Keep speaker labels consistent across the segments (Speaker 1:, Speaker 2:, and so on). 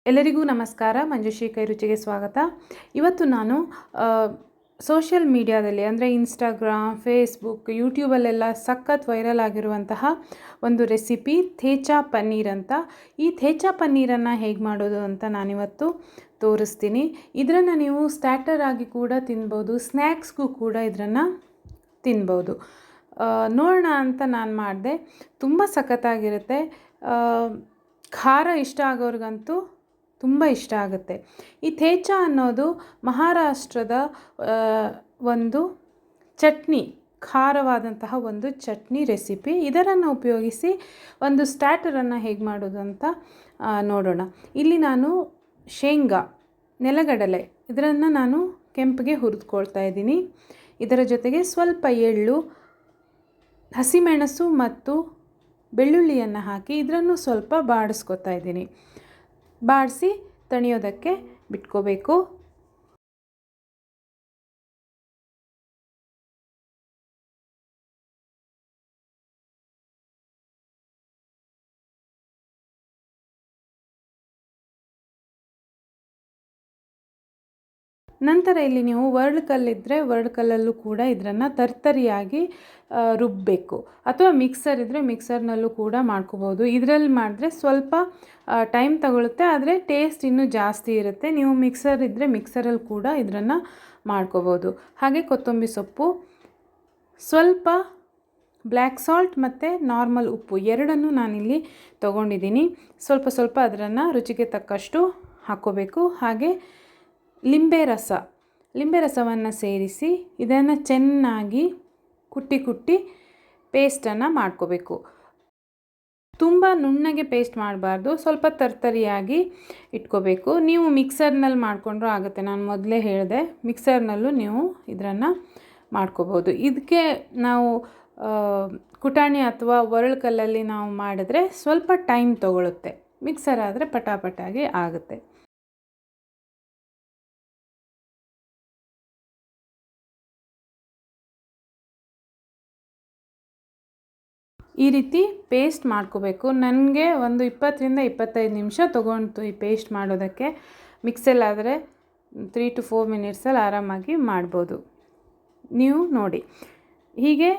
Speaker 1: ಎಲ್ಲರಿಗೂ ನಮಸ್ಕಾರ. ಮಂಜುಶ್ರೀ ಕೈ ರುಚಿಗೆ ಸ್ವಾಗತ. ಇವತ್ತು ನಾನು ಸೋಷಿಯಲ್ ಮೀಡಿಯಾದಲ್ಲಿ ಅಂದರೆ ಇನ್ಸ್ಟಾಗ್ರಾಮ್, ಫೇಸ್ಬುಕ್, ಯೂಟ್ಯೂಬಲ್ಲೆಲ್ಲ ಸಖತ್ ವೈರಲ್ ಆಗಿರುವಂತಹ ಒಂದು ರೆಸಿಪಿ ಥೇಚಾ ಪನ್ನೀರ್ ಅಂತ. ಈ ಥೇಚಾ ಪನ್ನೀರನ್ನು ಹೇಗೆ ಮಾಡೋದು ಅಂತ ನಾನಿವತ್ತು ತೋರಿಸ್ತೀನಿ. ಇದನ್ನು ನೀವು ಸ್ಟಾರ್ಟರ್ ಆಗಿ ಕೂಡ ತಿನ್ಬೋದು, ಸ್ನ್ಯಾಕ್ಸ್ಗೂ ಕೂಡ ಇದನ್ನು ತಿನ್ಬೋದು. ನೋಡೋಣ ಅಂತ ನಾನು ಮಾಡಿದೆ. ತುಂಬ ಸಖತ್ತಾಗಿರುತ್ತೆ. ಖಾರ ಇಷ್ಟ ಆಗೋರಿಗಂತೂ ತುಂಬ ಇಷ್ಟ ಆಗುತ್ತೆ. ಈ ಥೇಚಾ ಅನ್ನೋದು ಮಹಾರಾಷ್ಟ್ರದ ಒಂದು ಚಟ್ನಿ, ಖಾರವಾದಂತಹ ಒಂದು ಚಟ್ನಿ ರೆಸಿಪಿ. ಇದನ್ನು ಉಪಯೋಗಿಸಿ ಒಂದು ಸ್ಟಾರ್ಟರನ್ನು ಹೇಗೆ ಮಾಡೋದು ಅಂತ ನೋಡೋಣ. ಇಲ್ಲಿ ನಾನು ಶೇಂಗಾ, ನೆಲಗಡಲೆ ಇದನ್ನು ನಾನು ಕೆಂಪಿಗೆ ಹುರಿದುಕೊಳ್ತಾ ಇದ್ದೀನಿ. ಇದರ ಜೊತೆಗೆ ಸ್ವಲ್ಪ ಎಳ್ಳು, ಹಸಿಮೆಣಸು ಮತ್ತು ಬೆಳ್ಳುಳ್ಳಿಯನ್ನು ಹಾಕಿ ಇದನ್ನು ಸ್ವಲ್ಪ ಬಾಡಿಸ್ಕೊತಾ ಇದ್ದೀನಿ. ಬಾಡಿಸಿ ತಣಿಯೋದಕ್ಕೆ ಬಿಟ್ಕೋಬೇಕು. ನಂತರ ಇಲ್ಲಿ ನೀವು ವರ್ಳ್ಕಲ್ಲಿದ್ದರೆ ವರ್ಳ್ಕಲ್ಲಲ್ಲೂ ಕೂಡ ಇದನ್ನು ತರ್ತರಿಯಾಗಿ ರುಬ್ಬಬೇಕು, ಅಥವಾ ಮಿಕ್ಸರ್ ಇದ್ದರೆ ಮಿಕ್ಸರ್ನಲ್ಲೂ ಕೂಡ ಮಾಡ್ಕೋಬೋದು. ಇದರಲ್ಲಿ ಮಾಡಿದ್ರೆ ಸ್ವಲ್ಪ ಟೈಮ್ ತಗೊಳುತ್ತೆ, ಆದರೆ ಟೇಸ್ಟ್ ಇನ್ನೂ ಜಾಸ್ತಿ ಇರುತ್ತೆ. ನೀವು ಮಿಕ್ಸರ್ ಇದ್ದರೆ ಮಿಕ್ಸರಲ್ಲಿ ಕೂಡ ಇದನ್ನು ಮಾಡ್ಕೋಬೋದು. ಹಾಗೆ ಕೊತ್ತಂಬರಿ ಸೊಪ್ಪು, ಸ್ವಲ್ಪ ಬ್ಲ್ಯಾಕ್ ಸಾಲ್ಟ್ ಮತ್ತು ನಾರ್ಮಲ್ ಉಪ್ಪು ಎರಡನ್ನೂ ನಾನಿಲ್ಲಿ ತೊಗೊಂಡಿದ್ದೀನಿ. ಸ್ವಲ್ಪ ಸ್ವಲ್ಪ ಅದನ್ನು ರುಚಿಗೆ ತಕ್ಕಷ್ಟು ಹಾಕ್ಕೋಬೇಕು. ಹಾಗೆ ಲಿಂಬೆ ರಸವನ್ನು ಸೇರಿಸಿ ಇದನ್ನು ಚೆನ್ನಾಗಿ ಕುಟ್ಟಿ ಪೇಸ್ಟನ್ನು ಮಾಡ್ಕೋಬೇಕು. ತುಂಬ ನುಣ್ಣಗೆ ಪೇಸ್ಟ್ ಮಾಡಬಾರ್ದು, ಸ್ವಲ್ಪ ತರ್ತರಿಯಾಗಿ ಇಟ್ಕೋಬೇಕು. ನೀವು ಮಿಕ್ಸರ್ನಲ್ಲಿ ಮಾಡಿಕೊಂಡ್ರೂ ಆಗುತ್ತೆ. ನಾನು ಮೊದಲೇ ಹೇಳಿದೆ, ಮಿಕ್ಸರ್ನಲ್ಲೂ ನೀವು ಇದನ್ನು ಮಾಡ್ಕೋಬೋದು. ಇದಕ್ಕೆ ನಾವು ಕುಟಾಣಿ ಅಥವಾ ಒರಳುಕಲ್ಲಲ್ಲಿ ನಾವು ಮಾಡಿದ್ರೆ ಸ್ವಲ್ಪ ಟೈಮ್ ತೊಗೊಳುತ್ತೆ. ಮಿಕ್ಸರ್ ಆದರೆ ಪಟಾಪಟಾಗಿ ಆಗುತ್ತೆ. ಈ ರೀತಿ ಪೇಸ್ಟ್ ಮಾಡ್ಕೋಬೇಕು. ನನಗೆ ಒಂದು 20ರಿಂದ 25 ನಿಮಿಷ ತೊಗೊಂತು ಈ ಪೇಸ್ಟ್ ಮಾಡೋದಕ್ಕೆ. ಮಿಕ್ಸಲ್ಲಾದರೆ 3 to 4 ಮಿನಿಟ್ಸಲ್ಲಿ ಆರಾಮಾಗಿ ಮಾಡ್ಬೋದು. ನೀವು ನೋಡಿ, ಹೀಗೆ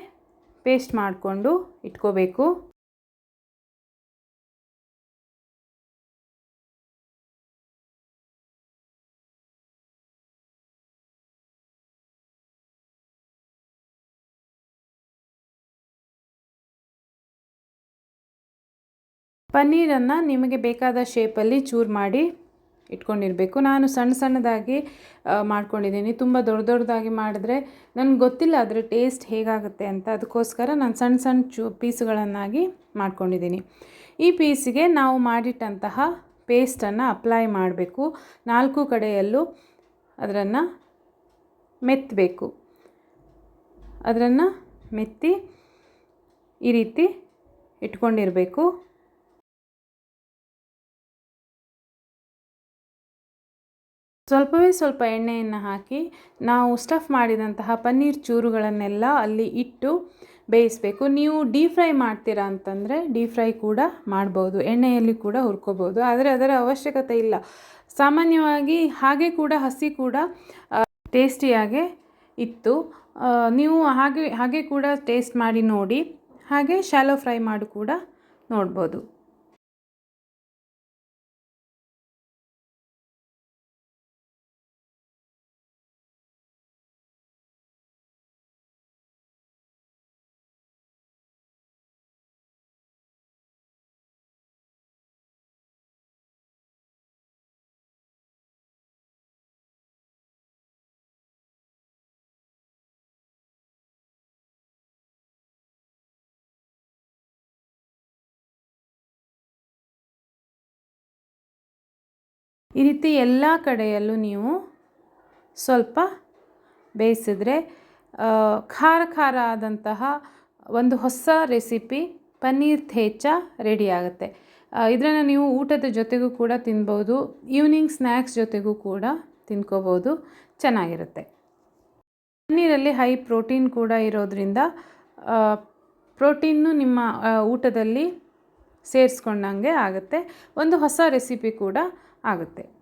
Speaker 1: ಪೇಸ್ಟ್ ಮಾಡಿಕೊಂಡು ಇಟ್ಕೋಬೇಕು. ಪನ್ನೀರನ್ನು ನಿಮಗೆ ಬೇಕಾದ ಶೇಪಲ್ಲಿ ಚೂರು ಮಾಡಿ ಇಟ್ಕೊಂಡಿರಬೇಕು. ನಾನು ಸಣ್ಣದಾಗಿ ಮಾಡ್ಕೊಂಡಿದ್ದೀನಿ. ತುಂಬ ದೊಡ್ಡದಾಗಿ ಮಾಡಿದ್ರೆ ನನಗೆ ಗೊತ್ತಿಲ್ಲ ಅದರ ಟೇಸ್ಟ್ ಹೇಗಾಗುತ್ತೆ ಅಂತ. ಅದಕ್ಕೋಸ್ಕರ ನಾನು ಸಣ್ಣ ಪೀಸುಗಳನ್ನಾಗಿ ಮಾಡ್ಕೊಂಡಿದ್ದೀನಿ. ಈ ಪೀಸಿಗೆ ನಾವು ಮಾಡಿಟ್ಟಂತಹ ಪೇಸ್ಟನ್ನು ಅಪ್ಲೈ ಮಾಡಬೇಕು. 4 ಕಡೆಯಲ್ಲೂ ಅದನ್ನು ಮೆತ್ತಬೇಕು. ಅದನ್ನು ಮೆತ್ತಿ ಈ ರೀತಿ ಇಟ್ಕೊಂಡಿರಬೇಕು. ಸ್ವಲ್ಪ ಎಣ್ಣೆಯನ್ನು ಹಾಕಿ ನಾವು ಸ್ಟಫ್ ಮಾಡಿದಂತಹ ಪನ್ನೀರ್ ಚೂರುಗಳನ್ನೆಲ್ಲ ಅಲ್ಲಿ ಇಟ್ಟು ಬೇಯಿಸಬೇಕು. ನೀವು ಡೀಪ್ ಫ್ರೈ ಮಾಡ್ತೀರಾ ಅಂತಂದರೆ ಡೀಪ್ ಫ್ರೈ ಕೂಡ ಮಾಡ್ಬೋದು, ಎಣ್ಣೆಯಲ್ಲಿ ಕೂಡ ಹುರ್ಕೋಬೋದು. ಆದರೆ ಅದರ ಅವಶ್ಯಕತೆ ಇಲ್ಲ. ಸಾಮಾನ್ಯವಾಗಿ ಹಾಗೆ ಕೂಡ ಹಸಿ ಕೂಡ ಟೇಸ್ಟಿಯಾಗೆ ಇತ್ತು. ನೀವು ಹಾಗೆ ಕೂಡ ಟೇಸ್ಟ್ ಮಾಡಿ ನೋಡಿ. ಹಾಗೆ ಶಾಲೋ ಫ್ರೈ ಮಾಡಿ ಕೂಡ ನೋಡ್ಬೋದು. ಈ ರೀತಿ ಎಲ್ಲ ಕಡೆಯಲ್ಲೂ ನೀವು ಸ್ವಲ್ಪ ಬೇಯಿಸಿದ್ರೆ ಖಾರ ಆದಂತಹ ಒಂದು ಹೊಸ ರೆಸಿಪಿ ಪನ್ನೀರ್ ಥೇಚಾ ರೆಡಿ ಆಗುತ್ತೆ. ಇದನ್ನು ನೀವು ಊಟದ ಜೊತೆಗೂ ಕೂಡ ತಿನ್ಬೋದು, ಈವ್ನಿಂಗ್ ಸ್ನ್ಯಾಕ್ಸ್ ಜೊತೆಗೂ ಕೂಡ ತಿನ್ಕೋಬೋದು, ಚೆನ್ನಾಗಿರುತ್ತೆ. ಪನ್ನೀರಲ್ಲಿ ಹೈ ಪ್ರೋಟೀನ್ ಕೂಡ ಇರೋದ್ರಿಂದ ಪ್ರೋಟೀನು ನಿಮ್ಮ ಊಟದಲ್ಲಿ ಸೇರಿಸ್ಕೊಂಡಂಗೆ ಆಗುತ್ತೆ. ಒಂದು ಹೊಸ ರೆಸಿಪಿ ಕೂಡ ಆಗುತ್ತೆ.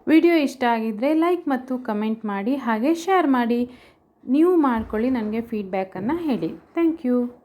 Speaker 1: ವಿಡಿಯೋ ಇಷ್ಟ ಆಗಿದ್ದರೆ ಲೈಕ್ ಮತ್ತು ಕಮೆಂಟ್ ಮಾಡಿ, ಹಾಗೆ ಶೇರ್ ಮಾಡಿ. ನೀವು ಮಾಡ್ಕೊಳ್ಳಿ, ನನಗೆ ಫೀಡ್ಬ್ಯಾಕನ್ನು ಹೇಳಿ. Thank you.